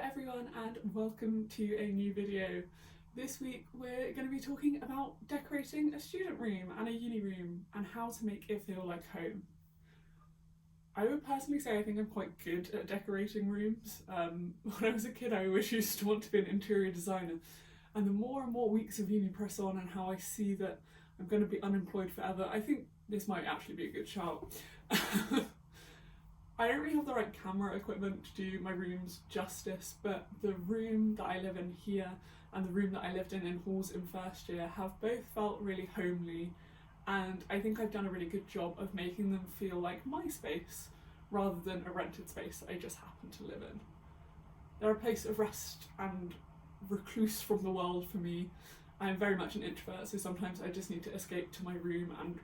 everyone and welcome to a new video. This week we're going to be talking about decorating a student room and a uni room and how to make it feel like home. I would personally say I think I'm quite good at decorating rooms. When I was a kid I always used to want to be an interior designer, and the more and more weeks of uni press on and how I see that I'm going to be unemployed forever, I think this might actually be a good shout. I don't really have the right camera equipment to do my rooms justice, but the room that I live in here and the room that I lived in halls in first year have both felt really homely, and I think I've done a really good job of making them feel like my space rather than a rented space that I just happen to live in. They're a place of rest and recluse from the world for me. I'm very much an introvert, so sometimes I just need to escape to my room and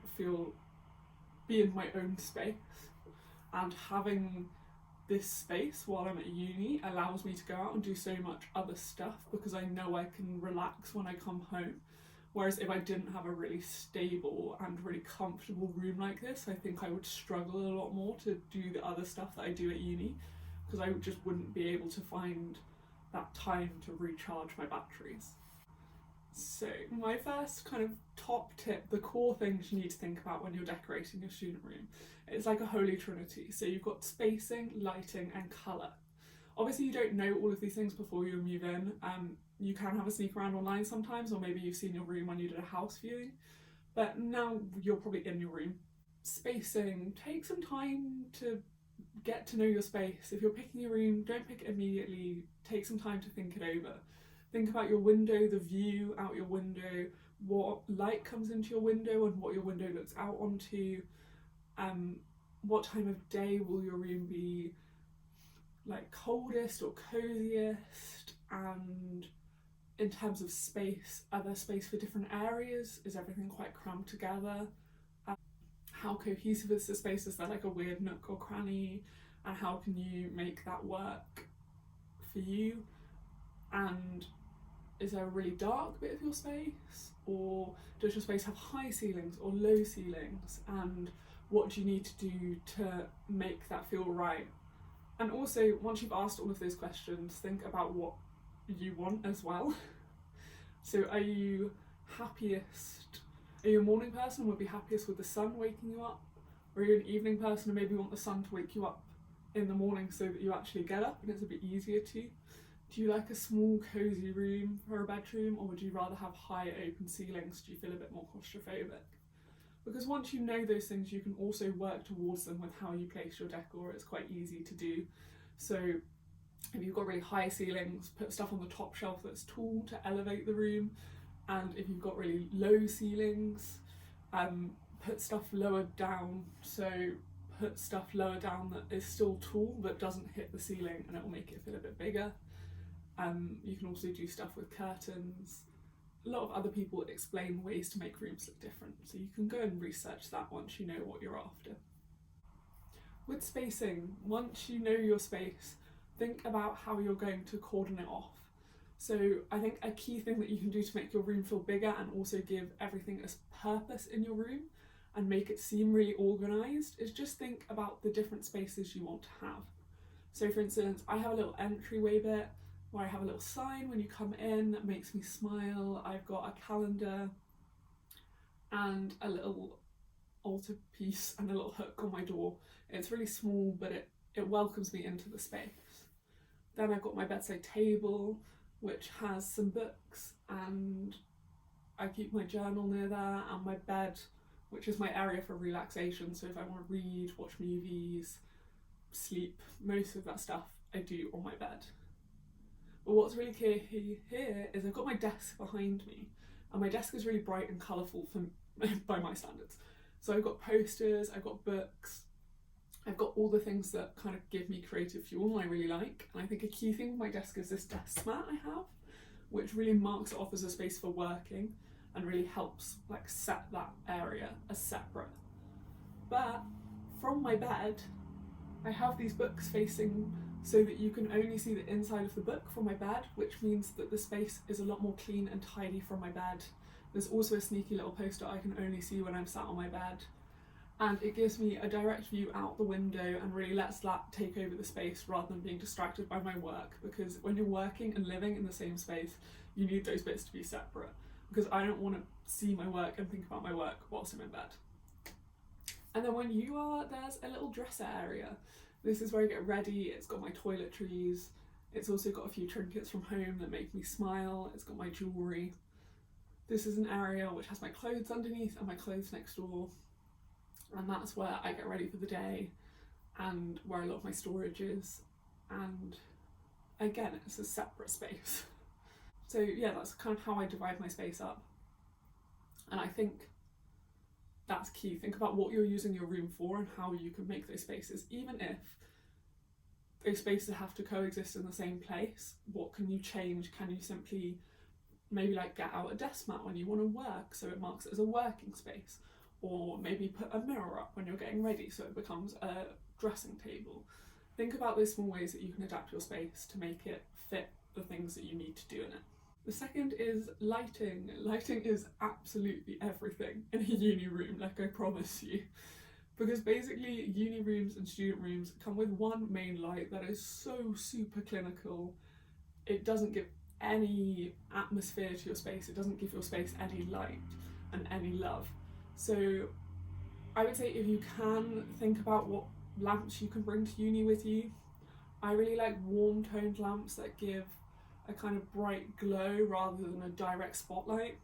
be in my own space. And having this space while I'm at uni allows me to go out and do so much other stuff because I know I can relax when I come home. Whereas if I didn't have a really stable and really comfortable room like this, I think I would struggle a lot more to do the other stuff that I do at uni, because I just wouldn't be able to find that time to recharge my batteries. So my first kind of top tip, the core things you need to think about when you're decorating your student room, it's like a Holy Trinity. So you've got spacing, lighting and colour. Obviously you don't know all of these things before you move in. You can have a sneak around online sometimes, or maybe you've seen your room when you did a house viewing, but now you're probably in your room. Spacing, take some time to get to know your space. If you're picking your room, don't pick it immediately, take some time to think it over. Think about your window, the view out your window, what light comes into your window and what your window looks out onto. What time of day will your room be like coldest or coziest, and in terms of space, are there space for different areas? Is everything quite crammed together? How cohesive is the space? Is there like a weird nook or cranny, and how can you make that work for you? And is there a really dark bit of your space, or does your space have high ceilings or low ceilings, and what do you need to do to make that feel right? And also, once you've asked all of those questions, think about what you want as well. So are you a morning person and would be happiest with the sun waking you up? Or are you an evening person and maybe want the sun to wake you up in the morning so that you actually get up and it's a bit easier to? Do you like a small cozy room for a bedroom, or would you rather have high open ceilings? Do you feel a bit more claustrophobic? Because once you know those things, you can also work towards them with how you place your decor. It's quite easy to do. So if you've got really high ceilings, put stuff on the top shelf that's tall to elevate the room. And if you've got really low ceilings, put stuff lower down. So put stuff lower down that is still tall but doesn't hit the ceiling, and it will make it feel a bit bigger. You can also do stuff with curtains. A lot of other people explain ways to make rooms look different, so you can go and research that once you know what you're after. With spacing, once you know your space, think about how you're going to cordon it off. So I think a key thing that you can do to make your room feel bigger and also give everything a purpose in your room and make it seem really organised is just think about the different spaces you want to have. So for instance, I have a little entryway bit where I have a little sign when you come in that makes me smile. I've got a calendar and a little altarpiece and a little hook on my door. It's really small, but it welcomes me into the space. Then I've got my bedside table, which has some books, and I keep my journal near there, and my bed, which is my area for relaxation. So if I want to read, watch movies, sleep, most of that stuff I do on my bed. But what's really key here is I've got my desk behind me, and my desk is really bright and colourful by my standards. So I've got posters, I've got books, I've got all the things that kind of give me creative fuel and I really like. And I think a key thing with my desk is this desk mat I have, which really marks it off as a space for working and really helps like set that area as separate. But from my bed, I have these books facing so that you can only see the inside of the book from my bed, which means that the space is a lot more clean and tidy from my bed. There's also a sneaky little poster I can only see when I'm sat on my bed. and it gives me a direct view out the window and really lets that take over the space rather than being distracted by my work, because when you're working and living in the same space, you need those bits to be separate, because I don't want to see my work and think about my work whilst I'm in bed. And then when you are, there's a little dresser area. This is where I get ready. It's got my toiletries. It's also got a few trinkets from home that make me smile. It's got my jewellery. This is an area which has my clothes underneath and my clothes next door. And that's where I get ready for the day and where a lot of my storage is. And again, it's a separate space. So yeah, that's kind of how I divide my space up. And I think that's key. Think about what you're using your room for and how you can make those spaces. Even if those spaces have to coexist in the same place, what can you change? Can you simply maybe like get out a desk mat when you want to work so it marks it as a working space? Or maybe put a mirror up when you're getting ready so it becomes a dressing table. Think about those small ways that you can adapt your space to make it fit the things that you need to do in it. The second is lighting. Lighting is absolutely everything in a uni room, like I promise you. Because basically uni rooms and student rooms come with one main light that is so super clinical. It doesn't give any atmosphere to your space, it doesn't give your space any light and any love. So I would say if you can, think about what lamps you can bring to uni with you. I really like warm toned lamps that give a kind of bright glow rather than a direct spotlight.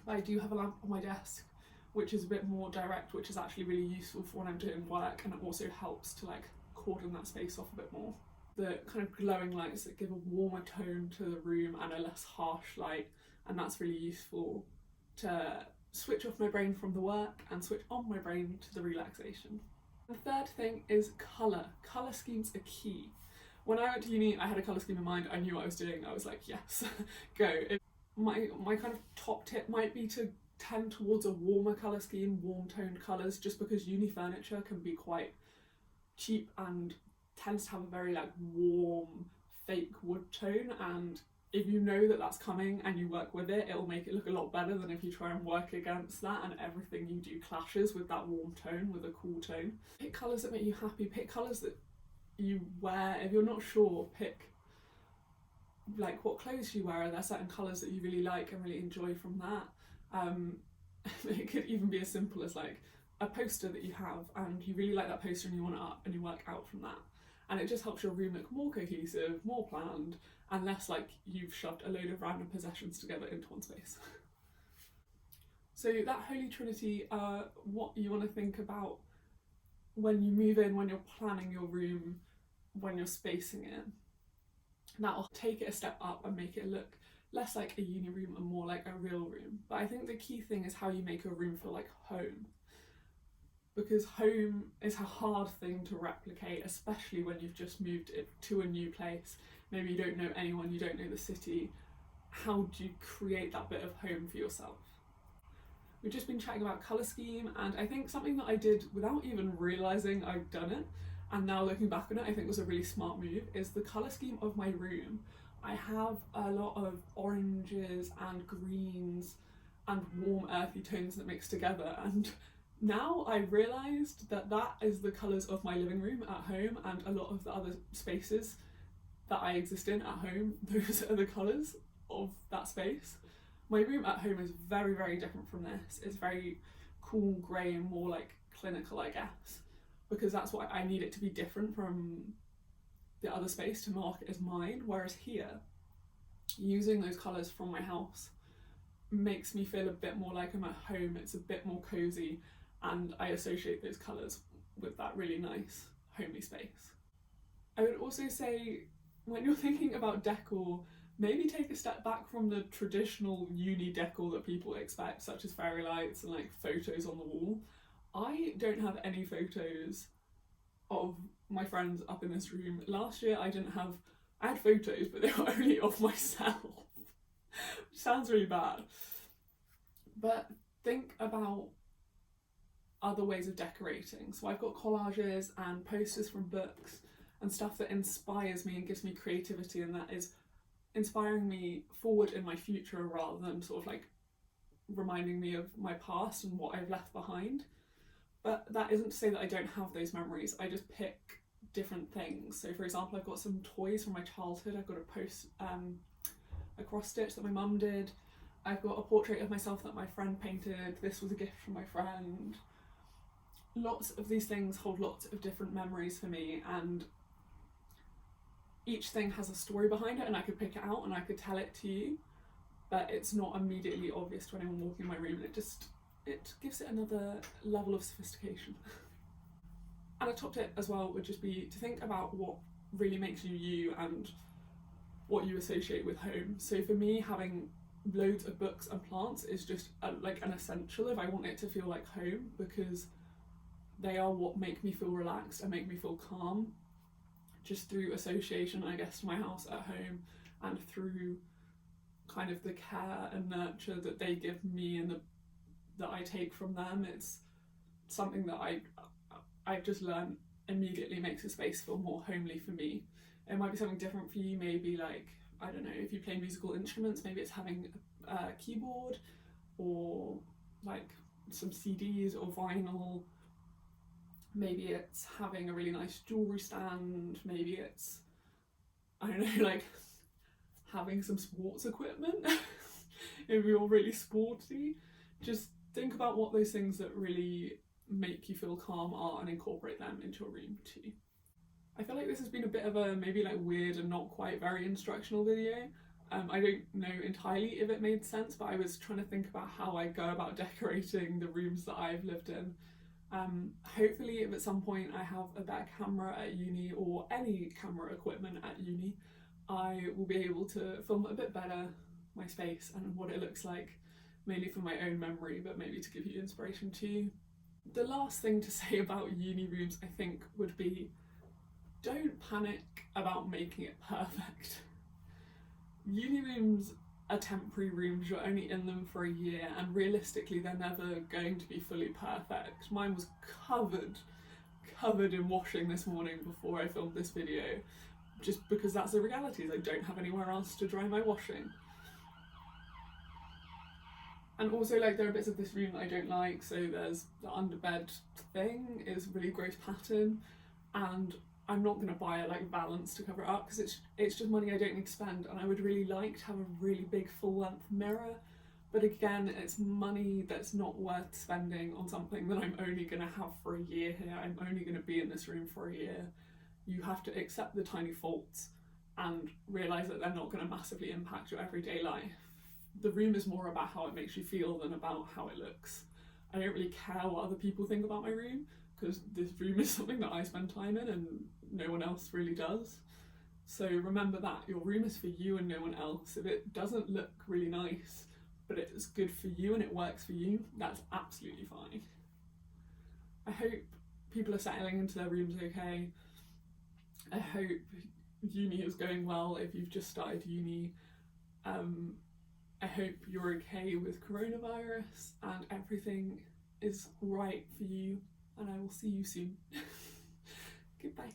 But I do have a lamp on my desk which is a bit more direct, which is actually really useful for when I'm doing work, and it also helps to like cordon that space off a bit more. The kind of glowing lights that give a warmer tone to the room and a less harsh light, and that's really useful to switch off my brain from the work and switch on my brain to the relaxation. The third thing is colour. Colour schemes are key. When I went to uni, I had a colour scheme in mind. I knew what I was doing. I was like, yes, go. My kind of top tip might be to tend towards a warmer colour scheme, warm toned colours, just because uni furniture can be quite cheap and tends to have a very like warm, fake wood tone, and if you know that that's coming and you work with it, it'll make it look a lot better than if you try and work against that and everything you do clashes with that warm tone, with a cool tone. Pick colours that make you happy, pick colours that you wear. If you're not sure, pick like what clothes you wear. Are there certain colours that you really like and really enjoy from that? It could even be as simple as like a poster that you have and you really like that poster and you want it up and you work out from that. And it just helps your room look more cohesive, more planned, and less like you've shoved a load of random possessions together into one space. So that Holy Trinity, what you want to think about when you move in, when you're planning your room, when you're spacing it, that'll take it a step up and make it look less like a uni room and more like a real room. But I think the key thing is how you make your room feel like home. Because home is a hard thing to replicate, especially when you've just moved to a new place. Maybe you don't know anyone, you don't know the city. How do you create that bit of home for yourself? We've just been chatting about colour scheme, and I think something that I did without even realising I'd done it, and now looking back on it I think was a really smart move, is the colour scheme of my room. I have a lot of oranges and greens and warm earthy tones that mix together, and now I realised that that is the colours of my living room at home, and a lot of the other spaces that I exist in at home, those are the colours of that space. My room at home is very, very different from this. It's very cool grey and more like clinical, I guess, because that's what I need it to be different from the other space to mark it as mine. Whereas here, using those colours from my house makes me feel a bit more like I'm at home. It's a bit more cosy, and I associate those colours with that really nice homey space. I would also say, when you're thinking about decor, maybe take a step back from the traditional uni decor that people expect, such as fairy lights and like photos on the wall. I don't have any photos of my friends up in this room. Last year I had photos, but they were only of myself, which sounds really bad. But think about other ways of decorating. So I've got collages and posters from books and stuff that inspires me and gives me creativity, and that is inspiring me forward in my future rather than sort of like reminding me of my past and what I've left behind. But that isn't to say that I don't have those memories. I just pick different things. So for example, I've got some toys from my childhood. I've got a cross stitch that my mum did. I've got a portrait of myself that my friend painted. This was a gift from my friend. Lots of these things hold lots of different memories for me, and each thing has a story behind it, and I could pick it out and I could tell it to you, but it's not immediately obvious to anyone walking in my room, and it gives it another level of sophistication. And a top tip as well would just be to think about what really makes you you and what you associate with home. So for me, having loads of books and plants is just like an essential if I want it to feel like home, because they are what make me feel relaxed and make me feel calm, just through association, I guess, to my house at home, and through kind of the care and nurture that they give me and that I take from them. It's something that I've just learned immediately makes a space feel more homely for me. It might be something different for you, maybe like, I don't know, if you play musical instruments, maybe it's having a keyboard, or like some CDs or vinyl. Maybe it's having a really nice jewellery stand, maybe it's, I don't know, like having some sports equipment if you're really sporty. Just think about what those things that really make you feel calm are and incorporate them into your room too. I feel like this has been a bit of a maybe like weird and not quite very instructional video. I don't know entirely if it made sense, but I was trying to think about how I go about decorating the rooms that I've lived in. Hopefully if at some point I have a better camera at uni, or any camera equipment at uni, I will be able to film a bit better my space and what it looks like, mainly for my own memory, but maybe to give you inspiration too. The last thing to say about uni rooms, I think, would be don't panic about making it perfect. Uni rooms are temporary rooms, you're only in them for a year, and realistically they're never going to be fully perfect. Mine was covered in washing this morning before I filmed this video, just because that's the reality, is I don't have anywhere else to dry my washing. And also, like, there are bits of this room that I don't like. So there's the underbed thing is really gross pattern, and I'm not going to buy a like valance to cover it up, because it's just money I don't need to spend, and I would really like to have a really big full length mirror, but again, it's money that's not worth spending on something that I'm only going to have for a year here. I'm only going to be in this room for a year. You have to accept the tiny faults and realise that they're not going to massively impact your everyday life. The room is more about how it makes you feel than about how it looks. I don't really care what other people think about my room, because this room is something that I spend time in and no one else really does. So remember that your room is for you and no one else. If it doesn't look really nice, but it's good for you and it works for you, that's absolutely fine. I hope people are settling into their rooms okay. I hope uni is going well if you've just started uni. I hope you're okay with coronavirus and everything is right for you, and I will see you soon. Goodbye.